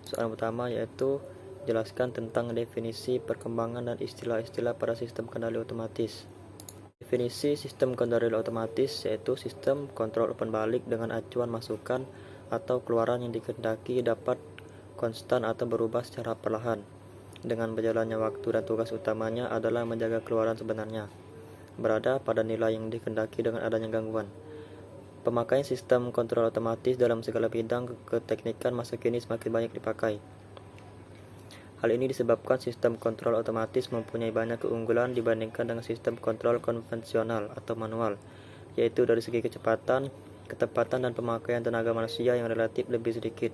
Soalan pertama yaitu jelaskan tentang definisi, perkembangan, dan istilah-istilah pada sistem kendali otomatis. Definisi sistem kendali otomatis yaitu sistem kontrol umpan balik dengan acuan masukan atau keluaran yang dikehendaki dapat konstan atau berubah secara perlahan. Dengan berjalannya waktu dan tugas utamanya adalah menjaga keluaran sebenarnya berada pada nilai yang dikehendaki dengan adanya gangguan. Pemakaian sistem kontrol otomatis dalam segala bidang keteknikan masa kini semakin banyak dipakai. Hal ini disebabkan sistem kontrol otomatis mempunyai banyak keunggulan dibandingkan dengan sistem kontrol konvensional atau manual, yaitu dari segi kecepatan, ketepatan, dan pemakaian tenaga manusia yang relatif lebih sedikit.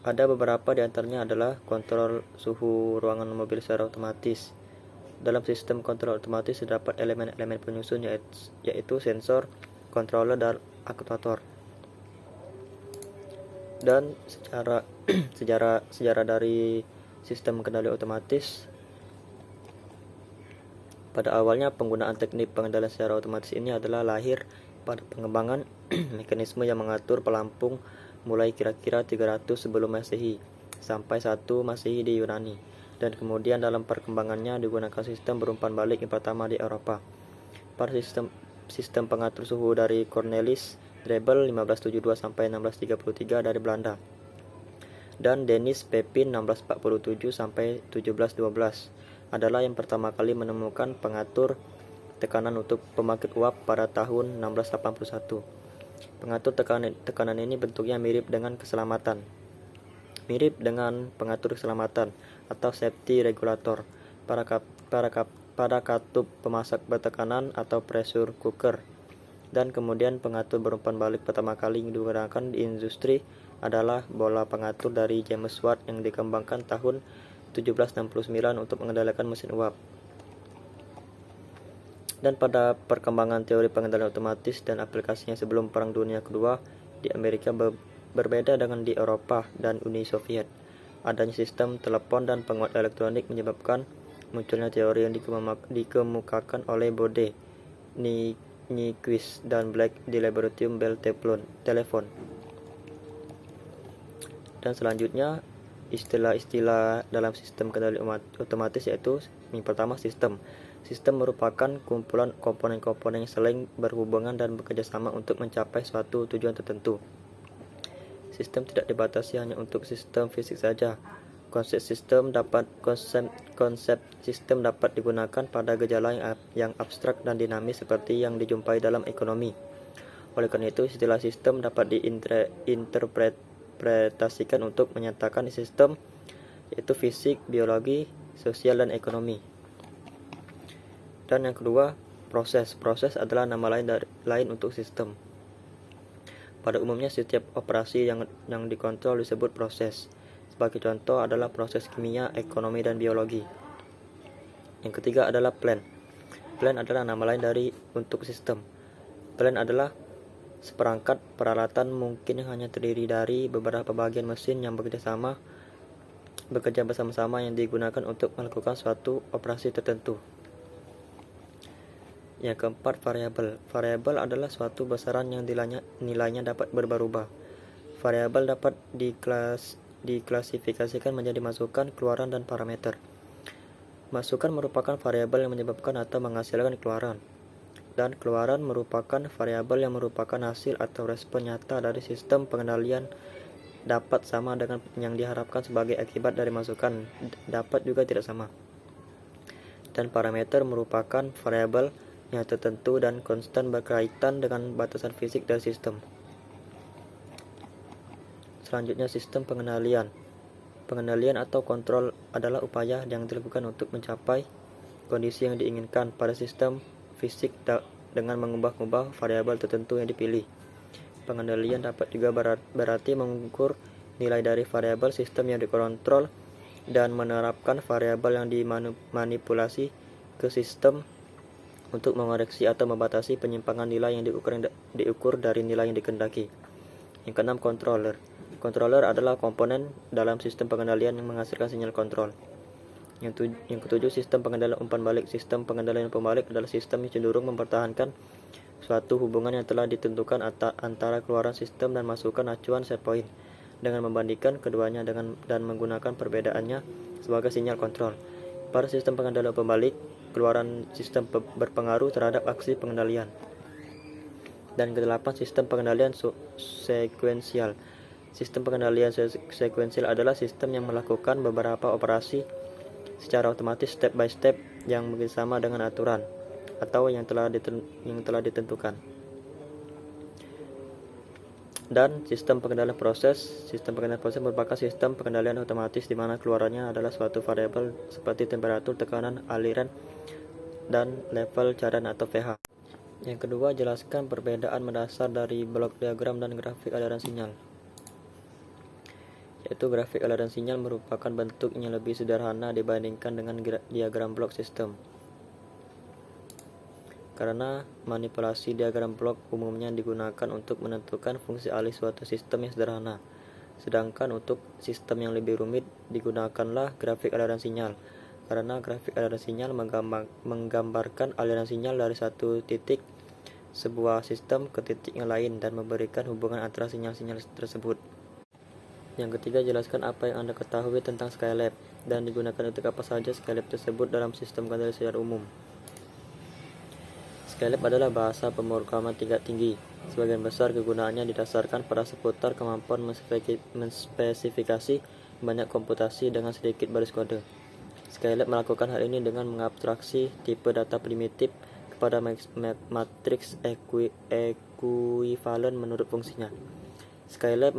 Ada beberapa di antaranya adalah kontrol suhu ruangan mobil secara otomatis. Dalam sistem kontrol otomatis terdapat elemen-elemen penyusun yaitu sensor, controller, dan aktuator. Dan sejarah dari sistem kendali otomatis. Pada awalnya penggunaan teknik pengendalian secara otomatis ini adalah lahir pada pengembangan mekanisme yang mengatur pelampung mulai kira-kira 300 sebelum Masehi sampai 1 Masehi di Yunani, dan kemudian dalam perkembangannya digunakan sistem berumpan balik yang pertama di Eropa. Pada sistem pengatur suhu dari Cornelis Drebbel 1572 sampai 1633 dari Belanda, dan Denis Pepin 1647 sampai 1712 adalah yang pertama kali menemukan pengatur tekanan untuk pembangkit uap pada tahun 1681. Pengatur tekanan ini bentuknya mirip dengan pengatur keselamatan atau safety regulator pada katup pemasak bertekanan atau pressure cooker. Dan kemudian pengatur berumpan balik pertama kali yang digunakan di industri adalah bola pengatur dari James Watt yang dikembangkan tahun 1769 untuk mengendalikan mesin uap. Dan pada perkembangan teori pengendalian otomatis dan aplikasinya sebelum Perang Dunia Kedua di Amerika berbeda dengan di Eropa dan Uni Soviet. Adanya sistem telepon dan penguat elektronik menyebabkan munculnya teori yang dikemukakan oleh Bode, Nyquist, dan Black di laboratorium Bell Telephone. Dan selanjutnya istilah-istilah dalam sistem kendali otomatis yaitu yang pertama sistem. Sistem merupakan kumpulan komponen-komponen yang saling berhubungan dan bekerjasama untuk mencapai suatu tujuan tertentu. Sistem tidak dibatasi hanya untuk sistem fisik saja. Konsep sistem dapat digunakan pada gejala yang abstrak dan dinamis seperti yang dijumpai dalam ekonomi. Oleh karena itu, istilah sistem dapat diinterpretasikan untuk menyatakan sistem yaitu fisik, biologi, sosial, dan ekonomi. Dan yang kedua, proses. Proses adalah nama lain untuk sistem. Pada umumnya setiap operasi yang dikontrol disebut proses. Sebagai contoh adalah proses kimia, ekonomi, dan biologi. Yang ketiga adalah plan. Plan adalah nama lain untuk sistem. Plan adalah seperangkat peralatan mungkin yang hanya terdiri dari beberapa bagian mesin yang bekerja bersama-sama yang digunakan untuk melakukan suatu operasi tertentu. Yang keempat, variabel. Variabel adalah suatu besaran yang nilainya dapat berubah-ubah. Variabel dapat diklasifikasikan menjadi masukan, keluaran, dan parameter. Masukan merupakan variabel yang menyebabkan atau menghasilkan keluaran, dan keluaran merupakan variabel yang merupakan hasil atau respon nyata dari sistem pengendalian. Dapat sama dengan yang diharapkan sebagai akibat dari masukan, dapat juga tidak sama. Dan parameter merupakan variabel yang tertentu dan konstan berkaitan dengan batasan fisik dari sistem. Selanjutnya, sistem pengendalian. Pengendalian atau kontrol adalah upaya yang dilakukan untuk mencapai kondisi yang diinginkan pada sistem fisik dengan mengubah-ubah variabel tertentu yang dipilih. Pengendalian dapat juga berarti mengukur nilai dari variabel sistem yang dikontrol dan menerapkan variabel yang dimanipulasi ke sistem untuk mengoreksi atau membatasi penyimpangan nilai yang diukur dari nilai yang dikehendaki. Yang keenam, controller. Controller adalah komponen dalam sistem pengendalian yang menghasilkan sinyal kontrol. Yang ketujuh, sistem pengendalian umpan balik. Sistem pengendalian umpan balik adalah sistem yang cenderung mempertahankan suatu hubungan yang telah ditentukan antara keluaran sistem dan masukan acuan set point. dengan membandingkan keduanya dan menggunakan perbedaannya sebagai sinyal kontrol. Pada sistem pengendalian pembalik, keluaran sistem berpengaruh terhadap aksi pengendalian. Dan kedelapan, sistem pengendalian sekuensial. Sistem pengendalian sekuensial adalah sistem yang melakukan beberapa operasi secara otomatis step by step yang bersama dengan aturan atau yang telah ditentukan. Dan sistem pengendalian proses merupakan sistem pengendalian otomatis di mana keluarannya adalah suatu variabel seperti temperatur, tekanan, aliran, dan level cairan atau pH. Yang kedua, jelaskan perbedaan mendasar dari blok diagram dan grafik aliran sinyal. Yaitu grafik aliran sinyal merupakan bentuk yang lebih sederhana dibandingkan dengan diagram blok sistem. Karena manipulasi diagram blok umumnya digunakan untuk menentukan fungsi alih suatu sistem yang sederhana. Sedangkan untuk sistem yang lebih rumit digunakanlah grafik aliran sinyal. Karena grafik aliran sinyal menggambarkan aliran sinyal dari satu titik sebuah sistem ke titik yang lain dan memberikan hubungan antara sinyal-sinyal tersebut. Yang ketiga, jelaskan apa yang Anda ketahui tentang Skylab dan digunakan untuk apa saja Skylab tersebut dalam sistem kendali secara umum. Skylab adalah bahasa pemrograman tingkat tinggi. Sebagian besar kegunaannya didasarkan pada seputar kemampuan menspesifikasi banyak komputasi dengan sedikit baris kode. Skylab melakukan hal ini dengan mengabstraksi tipe data primitif kepada matriks ekuivalen menurut fungsinya. Skylab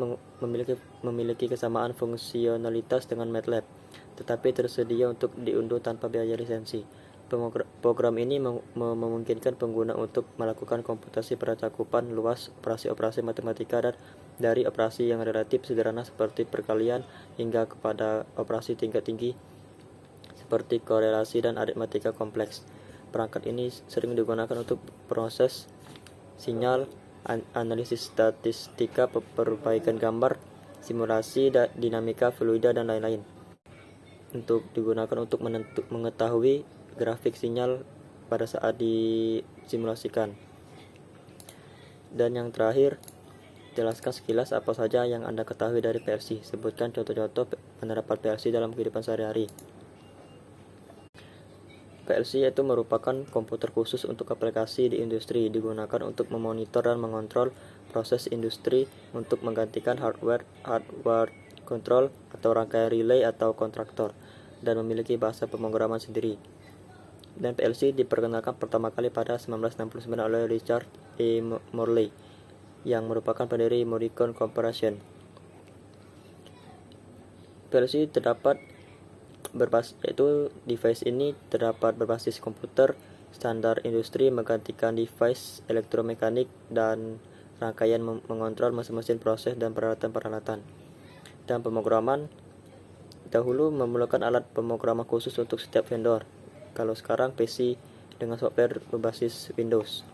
memiliki kesamaan fungsionalitas dengan MATLAB, tetapi tersedia untuk diunduh tanpa biaya lisensi. Program ini memungkinkan pengguna untuk melakukan komputasi pada cakupan luas operasi-operasi matematika dari operasi yang relatif sederhana seperti perkalian hingga kepada operasi tingkat tinggi seperti korelasi dan aritmatika kompleks. Perangkat ini sering digunakan untuk proses sinyal, analisis statistika, perbaikan gambar, simulasi dinamika fluida, dan lain-lain. Untuk digunakan untuk mengetahui grafik sinyal pada saat disimulasikan. Dan yang terakhir, jelaskan sekilas apa saja yang Anda ketahui dari PLC. Sebutkan contoh-contoh penerapan PLC dalam kehidupan sehari-hari. PLC itu merupakan komputer khusus untuk aplikasi di industri, digunakan untuk memonitor dan mengontrol proses industri untuk menggantikan hardware control atau rangkaian relay atau kontraktor, dan memiliki bahasa pemrograman sendiri. Dan PLC diperkenalkan pertama kali pada 1969 oleh Richard E. Morley, yang merupakan pendiri Morricone Corporation. PLC device ini terdapat berbasis komputer standar industri menggantikan device elektromekanik dan rangkaian mengontrol mesin-mesin proses dan peralatan-peralatan. Dan pemrograman dahulu memerlukan alat pemrograman khusus untuk setiap vendor. Kalau sekarang PC dengan software berbasis Windows.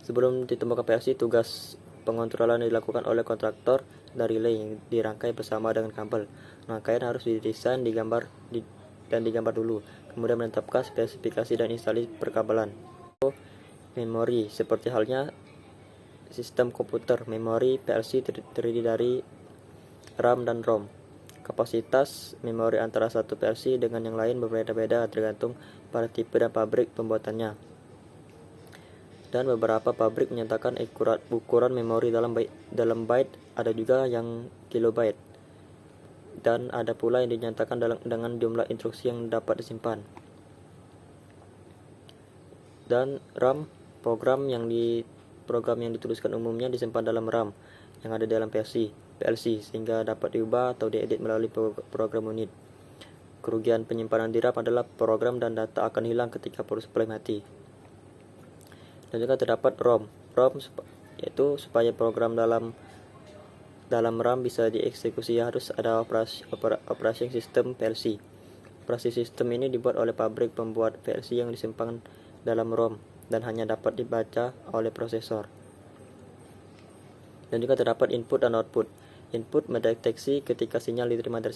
Sebelum ditemukan PLC, tugas pengontrolan dilakukan oleh kontraktor dan relay yang dirangkai bersama dengan kabel. Rangkaian harus didesain, digambar dulu, kemudian menetapkan spesifikasi dan instalasi perkabelan. Memori, seperti halnya sistem komputer, memori PLC terdiri dari RAM dan ROM. Kapasitas memori antara satu PLC dengan yang lain berbeda-beda tergantung pada tipe dan pabrik pembuatannya. Dan beberapa pabrik menyatakan ukuran memori dalam byte, ada juga yang kilobyte. Dan ada pula yang dinyatakan dengan jumlah instruksi yang dapat disimpan. Dan RAM, program yang dituliskan umumnya disimpan dalam RAM yang ada dalam PLC sehingga dapat diubah atau diedit melalui program unit. Kerugian penyimpanan di RAM adalah program dan data akan hilang ketika power supply mati. Dan juga terdapat ROM yaitu supaya program dalam RAM bisa dieksekusi harus ada operasi sistem PLC. Operasi sistem ini dibuat oleh pabrik pembuat PLC yang disimpan dalam ROM dan hanya dapat dibaca oleh prosesor. Dan juga terdapat input dan output. Input mendeteksi ketika sinyal diterima dari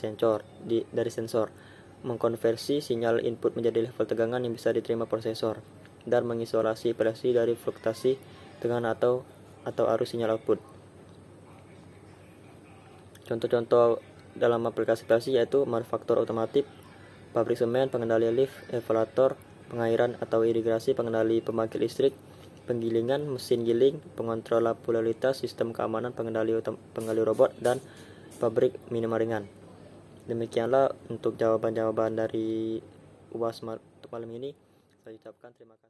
sensor, mengkonversi sinyal input menjadi level tegangan yang bisa diterima prosesor, dan mengisolasi PLC dari fluktuasi tegangan atau arus sinyal output. Contoh-contoh dalam aplikasi yaitu manufaktur otomotif, pabrik semen, pengendali lift, evaluator, pengairan atau irigasi, pengendali pembangkit listrik, penggilingan, mesin giling, pengontrol lalu lintas, sistem keamanan, pengendali robot, dan pabrik minuman ringan. Demikianlah untuk jawaban-jawaban dari UAS untuk malam ini. Saya ucapkan terima kasih.